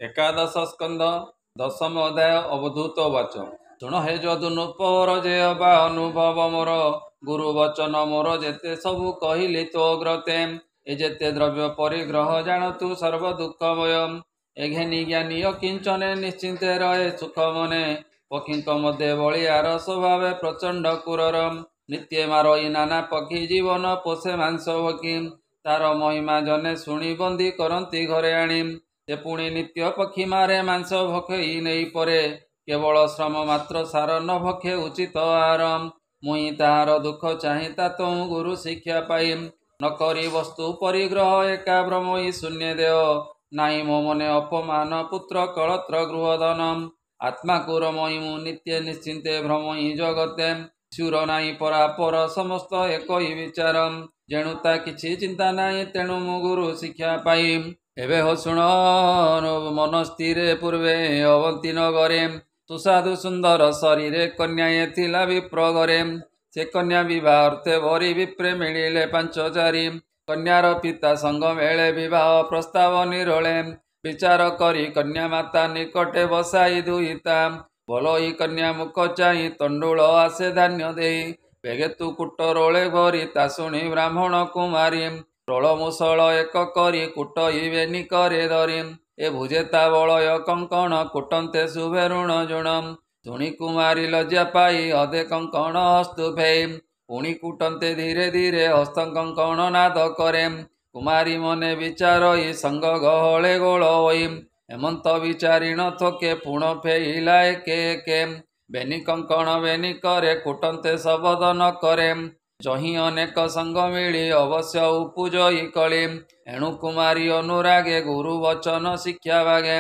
ଏକାଦଶ ସ୍କନ୍ଧ ଦଶମ ଅଧ୍ୟାୟ ଅବଧୂତ ବାଚ। ଶୁଣ ହେ ଯଦୁନୂପର ଯେ ଅବା ଅନୁଭବ ମୋର, ଗୁରୁ ବଚନ ମୋର ଯେତେ ସବୁ କହିଲି ତୋ ଗ୍ରତେ। ଏ ଯେତେ ଦ୍ରବ୍ୟ ପରିଗ୍ରହ ଜାଣ ତୁ ସର୍ବ ଦୁଃଖମୟ। ଏ ଘେନି ଜ୍ଞାନୀ ଅକିଞ୍ଚନେ ନିଶ୍ଚିନ୍ତେ ରହେ ସୁଖ ମନେ। ପକ୍ଷୀଙ୍କ ମଧ୍ୟରେ ବଳିଆର ସ୍ୱଭାବେ ପ୍ରଚଣ୍ଡ କ୍ରୂରର। ନିତ୍ୟ ମାରଇ ନାନା ପକ୍ଷୀ ଜୀବନ ପୋଷେ ମାଂସ ଭକ୍ଷୀ। ତାର ମହିମା ଜନେ ଶୁଣି ବନ୍ଦୀ କରନ୍ତି ଘରେ ଆଣି। ସେ ପୁଣି ନିତ୍ୟ ପକ୍ଷୀ ମାରେ ମାଂସ ଭକ୍ଷଇ ନେଇ ପରେ। କେବଳ ଶ୍ରମ ମାତ୍ର ସାର ନ ଭକ୍ଷେ ଉଚିତ ଆହାର। ମୁଇଁ ତାହାର ଦୁଃଖ ଚାହିଁ ତାତୁଁ ଗୁରୁ ଶିକ୍ଷା ପାଇ। ନ କରି ବସ୍ତୁ ପରିଗ୍ରହ ଏକା ବ୍ରହ୍ମଇ ଶୂନ୍ୟ ଦେହ। ନାହିଁ ମୋ ମନେ ଅପମାନ ପୁତ୍ର କଳତ୍ର ଗୃହଧନ। ଆତ୍ମାକୁ ରମଇ ମୁଁ ନିତ୍ୟ ନିଶ୍ଚିନ୍ତେ ଭ୍ରମଇ ଜଗତେ। ସ୍ୟୁର ନାହିଁ ପରାପର ସମସ୍ତ ଏକଇ ବିଚାର। ଯେଣୁ ତା କିଛି ଚିନ୍ତା ନାହିଁ ତେଣୁ ମୁଁ ଗୁରୁ ଶିକ୍ଷା ପାଇ। ଏବେ ହୋ ଶୁଣ ମନ ସ୍ଥିରେ ପୂର୍ବେ ଅବନ୍ତୀ ନଗରେ। ସୁସାଧୁ ସୁନ୍ଦର ଶରୀରେ କନ୍ୟାଏ ଥିଲା ବିପ୍ର ଘରେ। ସେ କନ୍ୟା ବିବାହ ଅର୍ଥେ ଭରି ବିପ୍ରେ ମିଳିଲେ ପାଞ୍ଚଚାରି। କନ୍ୟାର ପିତା ସଙ୍ଗ ମେଳେ ବିବାହ ପ୍ରସ୍ତାବ ନିରୋଳେ। ବିଚାର କରି କନ୍ୟା ମାତା ନିକଟେ ବସାଇ ଦୁହିତା। ଭଲଇ କନ୍ୟା ମୁଖ ଚାହିଁ ତଣ୍ଡୁଳ ଆସେ ଧାନ୍ୟ ଦେଇ। ବେଗେ ତୁ କୁଟ ରୋଳେ ଭରି ତା ଶୁଣି ବ୍ରାହ୍ମଣ କୁମାରୀ। ରୋଳ ମୁସଳ ଏକ କରି କୁଟଇବେନି କରେ ଧରି। ଏ ଭୁଜେ ତା ବଳୟ କଙ୍କଣ କୁଟନ୍ତେ ଶୁଭେ ଋଣ ଜୁଣ। ଶୁଣି କୁମାରୀ ଲଜ୍ଜା ପାଇ ଅଧେ କଙ୍କଣ ହସ୍ତୁ ଫେଇ। ପୁଣି କୁଟନ୍ତେ ଧୀରେ ଧୀରେ ହସ୍ତ କଙ୍କଣ ନାଦ କରେ। କୁମାରୀ ମନେ ବିଚାରଇ ସଙ୍ଗ ଗହଳେ ଗୋଳ ହୋଇ। ହେମନ୍ତ ବିଚାରିଣ ଥୋକେ ପୁଣ ଫେଇଲା ଏକେ ଏକେ। ବେନି କଙ୍କଣ ବେନି କରେ କୁଟନ୍ତେ ଶବଦ ନ କରେ। ଚହିଁ ଅନେକ ସଙ୍ଗ ମିଳି ଅବଶ୍ୟ ଉପୁଜଇ କଳି। ଏଣୁ କୁମାରୀ ଅନୁରାଗେ ଗୁରୁ ବଚନ ଶିକ୍ଷା ବାଗେ।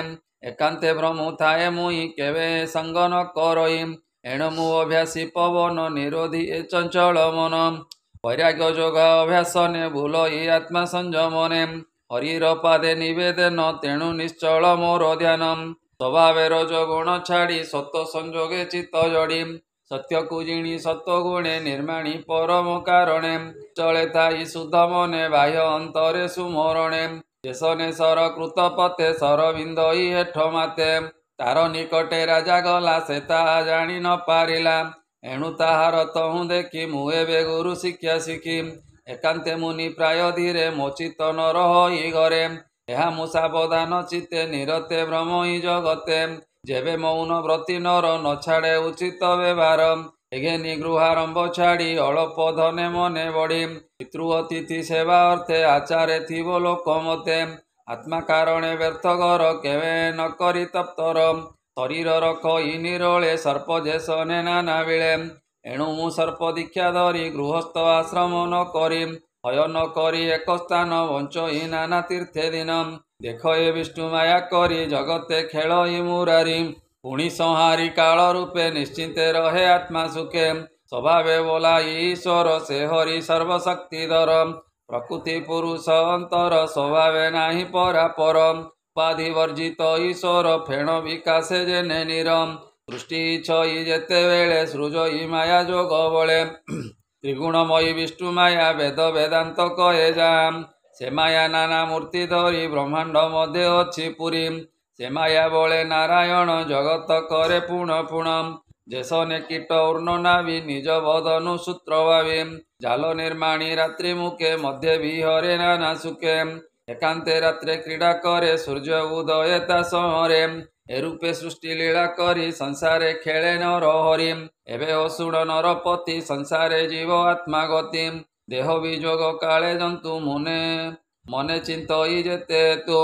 ଏକାନ୍ତେ ଭ୍ରମୁ ଥାଏ ମୁଇଁ କେବେ ସଙ୍ଗ ନ କରଇ। ଏଣୁ ମୁଁ ଅଭ୍ୟାସୀ ପବନ ନିରୋଧୀ ଏ ଚଞ୍ଚଳ ମନ। ବୈରାଗ୍ୟ ଯୋଗ ଅଭ୍ୟାସନେ ଭୁଲଇ ଆତ୍ମା ସଂଯମନେ। ହରିର ପାଦେ ନିବେଦନ ତେଣୁ ନିଶ୍ଚଳ ମୋର ଧ୍ୟାନ। ସ୍ୱଭାବେର ଯୋଗୁଣ ଛାଡ଼ି ସତ୍ୱ ସଂଯୋଗେ ଚିତ୍ତ ଜଡ଼ି। ସତ୍ୟକୁ ଜିଣି ସତ୍ୱ ଗୁଣେ ନିର୍ମାଣୀ ପରମ କାରଣେ। ଚଳେ ଥାଇ ଶୁଦ୍ଧ ମନେ ବାହ୍ୟ ଅନ୍ତରେ ସୁମରଣେ। ଶେଷନେଶର କୃତ ପଥେ ସରବିନ୍ଦଇ ହେଠ ମାତେ। ତାର ନିକଟେ ରାଜା ଗଲା ସେ ତାହା ଜାଣି ନ ପାରିଲା। ଏଣୁ ତାହାର ତହୁଁ ଦେଖି ମୁଁ ଏବେ ଗୁରୁ ଶିକ୍ଷା ଶିଖି। ଏକାନ୍ତେ ମୁନି ପ୍ରାୟ ଧୀରେ ମୋ ଚିତ୍ତ ନ ରହଇ ଘରେ। ଏହା ମୁଁ ସାବଧାନ ଚିତ୍ତେ ନିରତେ ଭ୍ରମଇ ଜଗତେ। ଯେବେ ମୌନ ବ୍ରତୀ ନର ନ ଛାଡ଼େ ଉଚିତ ବ୍ୟବହାର। ଏଘେନି ଗୃହାରମ୍ଭ ଛାଡ଼ି ଅଳପ ଧନେ ମନେ ବଢ଼ି। ପିତୃ ଅତିଥି ସେବା ଅର୍ଥେ ଆଚାରେ ଥିବ ଲୋକ ମତେ। ଆତ୍ମା କାରଣେ ବ୍ୟର୍ଥ ଘର କେବେ ନ କରି ତପ୍ତର। ଶରୀର ରଖଇ ନିରୋଳେ ସର୍ପ ଯେ ଶନେ ନାନା ବିଳେ। ଏଣୁ ମୁଁ ସର୍ପ ଦୀକ୍ଷା ଧରି ଗୃହସ୍ଥ ଆଶ୍ରମ ନ କରି। ହୟ ନ କରି ଏକ ସ୍ଥାନ ବଞ୍ଚଇ ନାନା ତୀର୍ଥେ ଦିନ। ଦେଖ ଏ ବିଷ୍ଣୁ ମାୟା କରି ଜଗତେ ଖେଳଇ ମୁରାରି। ପୁଣି ସଂହାରି କାଳ ରୂପେ ନିଶ୍ଚିନ୍ତେ ରହେ ଆତ୍ମା ସୁଖେ। ସ୍ୱଭାବେ ବୋଲାଇ ଈଶ୍ୱର ସେ ହରି ସର୍ବଶକ୍ତିଧର। ପ୍ରକୃତି ପୁରୁଷ ଅନ୍ତର ସ୍ୱଭାବେ ନାହିଁ ପରାପର। ଉପାଧି ବର୍ଜିତ ଈଶ୍ୱର ଫେଣ ବିକାଶେ ଯେନେ ନିର। ସୃଷ୍ଟି ଇଚ୍ଛଇ ଯେତେବେଳେ ସୃଜଇ ମାୟା ଯୋଗ ବଳେ। ତ୍ରିଗୁଣମୟୀ ବିଷ୍ଣୁ ମାୟା ବେଦ ବେଦାନ୍ତ କହେ ଯାହା। ସେ ମାୟା ନାନା ମୂର୍ତ୍ତି ଧରି ବ୍ରହ୍ମାଣ୍ଡ ମଧ୍ୟ ଅଛି ପୁରୀ। ସେ ମାୟା ବଳେ ନାରାୟଣ ଜଗତ କରେ ପୁଣ ପୁଣ। ଯେସନେ କୀଟ ଉର୍ଣ୍ଣ ନାଭି ନିଜ ବଦନୁ ସୂତ୍ର ଭାବି। ଜାଲ ନିର୍ମାଣୀ ରାତ୍ରି ମୁଖେ ମଧ୍ୟ ବିହରେ ନାନା ସୁଖେ। ଏକାନ୍ତେ ରାତ୍ରେ କ୍ରୀଡ଼ା କରେ ସୂର୍ଯ୍ୟ ଉଦୟ ତା ସମରେ। ଏ ରୂପେ ସୃଷ୍ଟି ଲୀଳା କରି ସଂସାରେ ଖେଳେ ନର ହରି। ଏବେ ଓ ଶୁଣ ନରପତି ସଂସାରେ ଜୀବ ଆତ୍ମା ଗତି। ଦେହ ବିଯୋଗ କାଳେ ଜନ୍ତୁ ମନେ ଚିନ୍ତଇ ଯେତେ ତୁ।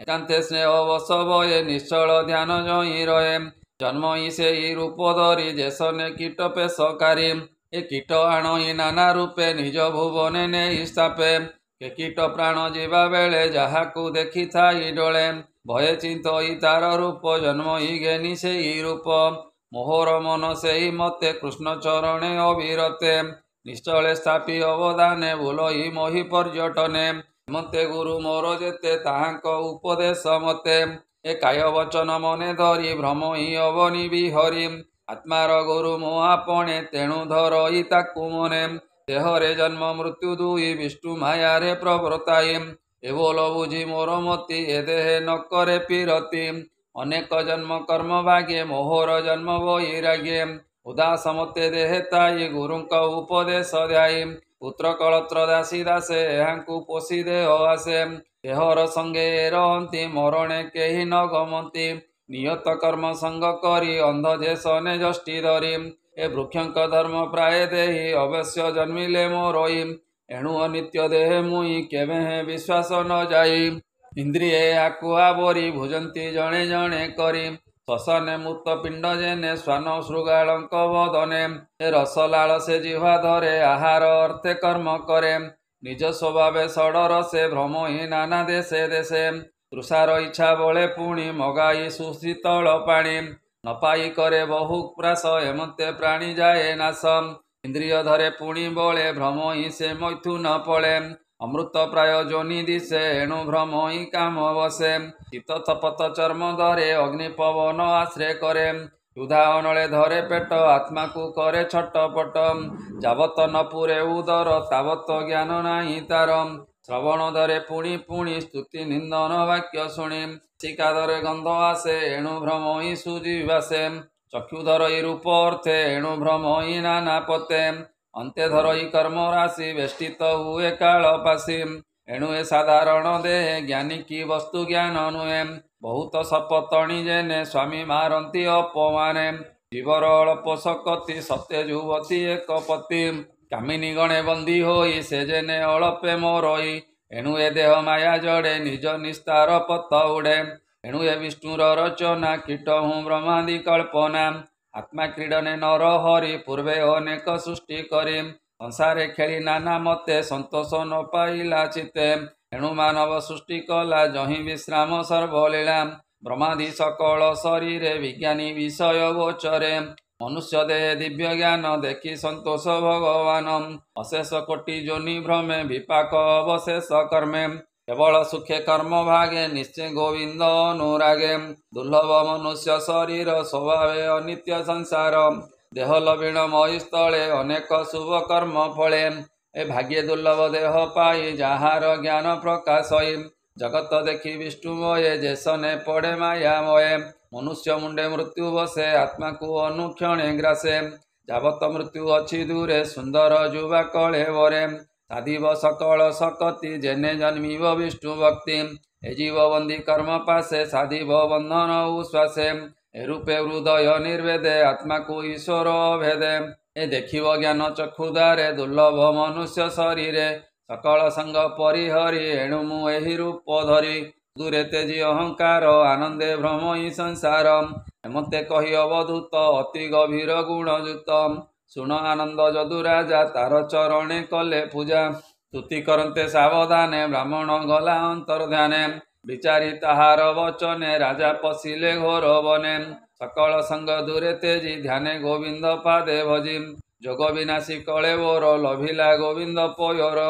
ଏକାନ୍ତେ ସ୍ନେହ ବଶ ଭଏ ନିଶ୍ଚଳ ଧ୍ୟାନ ଜଇଁ ରହେ। ଜନ୍ମଇ ସେଇ ରୂପ ଧରି ଯେସନେ କୀଟ ପେଶକାରୀ। ଏ କୀଟ ଆଣଇ ନାନା ରୂପେ ନିଜ ଭୁବନେ ନେଇ ସ୍ଥାପେ। ଏ କୀଟ ପ୍ରାଣ ଯିବା ବେଳେ ଯାହାକୁ ଦେଖିଥାଇ ଡୋଳେ। ଭୟେ ଚିନ୍ତଇ ତାର ରୂପ ଜନ୍ମଇ ଘେନି ସେଇ ରୂପ। ମୋହର ମନ ସେଇ ମତେ କୃଷ୍ଣ ଚରଣେ ଅବିରତେ। ନିଶ୍ଚଳେ ସ୍ଥାପି ଅବଦାନେ ଭୁଲଇ ମୋହି ପର୍ଯ୍ୟଟନେ। ମତେ ଗୁରୁ ମୋର ଯେତେ ତାହାଙ୍କ ଉପଦେଶ ମତେ। ଏ କାୟ ବଚନ ମନେ ଧରି ଭ୍ରମଇ ଅବନି ବିହରି। ଆତ୍ମାର ଗୁରୁ ମୁଁ ଆପଣେ ତେଣୁ ଧରଇ ତାକୁ ମନେ। ଦେହରେ ଜନ୍ମ ମୃତ୍ୟୁ ଦୁଇ ବିଷ୍ଣୁ ମାୟାରେ ପ୍ରବର୍ତ୍ତାଇ। ଏ ବୋଲ ବୁଝି ମୋର ମତି ଏ ଦେହେ ନ କରେ ପିରତି ଅନେକ ଜନ୍ମ କର୍ମ ଭାଗେ ମୋହର ଜନ୍ମ ବୈରାଗ୍ୟେ ଉଦାସ ମତେ ଦେହେ ତାଇ ଗୁରୁଙ୍କ ଉପଦେଶ ଧ୍ୟାଇ ପୁତ୍ର କଳତ୍ର ଦାସୀ ଦାସେ ଏହାଙ୍କୁ ପୋଷି ଦେହ ଆସେ ଦେହର ସଙ୍ଗେ ରହନ୍ତି ମରଣେ କେହି ନ ଗମନ୍ତି ନିୟତ କର୍ମ ସଙ୍ଗ କରି ଅନ୍ଧ ଯେ ସନେ ଯଷ୍ଟି ଧରି ଏ ବୃକ୍ଷଙ୍କ ଧର୍ମ ପ୍ରାୟ ଦେହି ଅବଶ୍ୟ ଜନ୍ମିଲେ ମୋରଇ ଏଣୁ ଅନିତ୍ୟ ଦେହେ ମୁଇଁ କେବେ ବିଶ୍ୱାସ ନ ଯାଇ ଇନ୍ଦ୍ରିଏ ଆକୁ ଆବରି ଭୁଜନ୍ତି ଜଣେ ଜଣେ କରି ଶ୍ଵସନେ ମୂତ ପିଣ୍ଡ ଯେନେ ଶ୍ୱାନ ଶୃଗାଳଙ୍କ ବଦନେ ଏ ରସ ଲାଳ ସେ ଜିହ୍ବା ଧରେ ଆହାର ଅର୍ଥେ କର୍ମ କରେ ନିଜ ସ୍ୱଭାବେ ଷଡ଼ର ସେ ଭ୍ରମ ହିଁ ନାନା ଦେଶେ ଦେଶେ ତୃଷାର ଇଚ୍ଛା ବଳେ ପୁଣି ମଗାଇ ସୁଶୀତଳ ପାଣି ନ ପାଇ କରେ ବହୁ ପ୍ରାସ ଏମତେ ପ୍ରାଣୀ ଯାଏ ନାଶ ଇନ୍ଦ୍ରିୟ ଧରେ ପୁଣି ବଳେ ଭ୍ରମ ହିଁ ସେ ମୈଥୁନ ପଳେ ଅମୃତ ପ୍ରାୟ ଯୋନି ଦିଶେ ଏଣୁ ଭ୍ରମ ହିଁ କାମ ବସେ ଶୀତ ତପତ ଚର୍ମ ଧରେ ଅଗ୍ନି ପବନ ଆଶ୍ରେ କରେ କ୍ଷୁଧା ଅନଳେ ଧରେ ପେଟ ଆତ୍ମାକୁ କରେ ଛଟପଟ ଯାବତ ନ ପୁରେ ଉଦର ତାବତ ଜ୍ଞାନ ନାହିଁ ତାର ଶ୍ରବଣ ଧରେ ପୁଣି ପୁଣି ସ୍ତୁତି ନିନ୍ଦନ ବାକ୍ୟ ଶୁଣି ଶିକା ଧରେ ଗନ୍ଧ ଆସେ ଏଣୁ ଭ୍ରମ ହିଁ ସୁଜି ବାସେ ଚକ୍ଷୁ ଧରଇ ରୂପ ଅର୍ଥେ ଏଣୁ ଭ୍ରମ ହିଁ ନାନା ପତେ ଅନ୍ତେ ଧରଇ କର୍ମ ରାଶି ବେଷ୍ଟିତ ହୁଏ କାଳ ପାଶି ଏଣୁ ଏ ସାଧାରଣ ଦେହେ ଜ୍ଞାନୀ କି ବସ୍ତୁ ଜ୍ଞାନ ନୁହେଁ ବହୁତ ଶପତଣି ଯେନେ ସ୍ୱାମୀ ମାରନ୍ତି ଅପମାନେ ଜୀବର ଅଳ୍ପ ଶକତି ସତେ ଯୁବତୀ ଏକ ପତି କାମିନୀ ଗଣେ ବନ୍ଦୀ ହୋଇ ସେ ଯେନେ ଅଳପେ ମୋରଇ ଏଣୁ ଏ ଦେହ ମାୟା ଜଡ଼େ ନିଜ ନିସ୍ତାର ପତ ଉଡ଼େ ଏଣୁ ଏ ବିଷ୍ଣୁର ରଚନା କୀଟ ହୁଁ ବ୍ରହ୍ମାଦି କଳ୍ପନା ଆତ୍ମା କ୍ରୀଡ଼ନେ ନର ହରି ପୂର୍ବେ ଅନେକ ସୃଷ୍ଟି କରି ସଂସାରେ ଖେଳି ନାନା ମତେ ସନ୍ତୋଷ ନ ପାଇଲା ଚିତେ ଏଣୁ ମାନବ ସୃଷ୍ଟି କଲା ଯହିଁ ବିଶ୍ରାମ ସର୍ବଲୀଳା ବ୍ରହ୍ମାଦି ସକଳ ଶରୀରେ ବିଜ୍ଞାନୀ ବିଷୟ ଗୋଚରେ ମନୁଷ୍ୟ ଦେହେ ଦିବ୍ୟ ଜ୍ଞାନ ଦେଖି ସନ୍ତୋଷ ଭଗବାନ ଅଶେଷ କୋଟି ଯୋନି ଭ୍ରମେ ବିପାକ ଅବଶେଷ କର୍ମେ କେବଳ ସୁଖେ କର୍ମ ଭାଗେ ନିଶ୍ଚୟ ଗୋବିନ୍ଦ ଅନୁରାଗେ ଦୁର୍ଲଭ ମନୁଷ୍ୟ ଶରୀର ସ୍ୱଭାବେ ଅନିତ୍ୟ ସଂସାର ଦେହ ଲବିଣ ମହିସ୍ଥଳେ ଅନେକ ଶୁଭ କର୍ମ ଫଳେ ଏ ଭାଗ୍ୟ ଦୁର୍ଲଭ ଦେହ ପାଇ ଯାହାର ଜ୍ଞାନ ପ୍ରକାଶଇ ଜଗତ ଦେଖି ବିଷ୍ଣୁମୟେ ଯେସନେ ପଡ଼େ ମାୟାମୟେ ମନୁଷ୍ୟ ମୁଣ୍ଡେ ମୃତ୍ୟୁ ବସେ ଆତ୍ମାକୁ ଅନୁକ୍ଷଣେ ଗ୍ରାସେ ଯାବତ ମୃତ୍ୟୁ ଅଛି ଦୂରେ ସୁନ୍ଦର ଯୁବା କଳେ ବରେ ସାଧିବ ସକଳ ଶକତି ଯେନେ ଜନ୍ମିବ ବିଷ୍ଣୁ ଭକ୍ତି ଏ ଜୀବ ବନ୍ଦୀ କର୍ମ ପାଶେ ସାଧିବ ବନ୍ଧନ ଉଶ୍ୱାସେ ଏ ରୂପେ ହୃଦୟ ନିର୍ବେଦେ ଆତ୍ମାକୁ ଈଶ୍ୱର ଭେଦେ ଏ ଦେଖିବ ଜ୍ଞାନ ଚକ୍ଷୁଦାରେ ଦୁର୍ଲଭ ମନୁଷ୍ୟ ଶରୀରେ ସକଳ ସଙ୍ଗ ପରିହରି ଏଣୁ ମୁଁ ଏହି ରୂପ ଧରି ଦୂରେ ତେଜି ଅହଙ୍କାର ଆନନ୍ଦେ ଭ୍ରମ ହିଁ ସଂସାର ଏମତେ କହି ଅବଧୂତ ଅତି ଗଭୀର ଗୁଣଯୁକ୍ତ ଶୁଣ ଆନନ୍ଦ ଯଦୁ ରାଜା ତାର ଚରଣେ କଲେ ପୂଜା ସ୍ତୁତି କରନ୍ତେ ସାବଧାନେ ବ୍ରାହ୍ମଣ ଗଲା ଅନ୍ତର ଧ୍ୟାନେ ବିଚାରି ତାହାର ବଚନେ ରାଜା ପଶିଲେ ଘୋର ବନେ ସକଳ ସଙ୍ଗ ଦୂରେ ତେଜି ଧ୍ୟାନେ ଗୋବିନ୍ଦ ପାଦେ ଭଜି ଯୋଗ ବିନାଶୀ କଳେବର ଲଭିଲା ଗୋବିନ୍ଦ ପୟର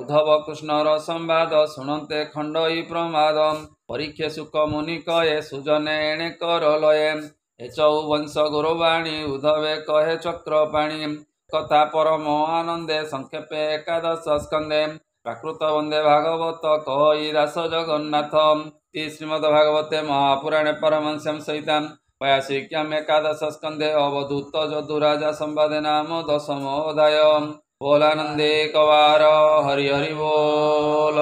ଉଦ୍ଧବ କୃଷ୍ଣର ସମ୍ବାଦ ଶୁଣନ୍ତେ ଖଣ୍ଡଇ ପ୍ରମାଦ ପରୀକ୍ଷେ ସୁକ ମୁନି କହେ ସୁଜନେ ଏଣେ କର ଲୟେ ଏ ଚଉବଂଶ ଗୁରୁବାଣୀ ଉଦ୍ଧବେ କହେ ଚକ୍ରପାଣି କଥା ପରମ ଆନନ୍ଦେ ସଂକ୍ଷେପେ ଏକାଦଶ ସ୍କନ୍ଧେ ପ୍ରାକୃତ ବନ୍ଦେ ଭାଗବତ କହି ଦାସ ଜଗନ୍ନାଥ ଶ୍ରୀମଦ୍ ଭାଗବତେ ମହାପୁରାଣେ ପରମହଂସ୍ୟାଂ ସହିତାଂ वयासिक्याम एकादश स्कंदे अवधूत जदुराजा संवादे नाम दशमोऽध्याय बोलानंदे कवार हरि हरि बोल।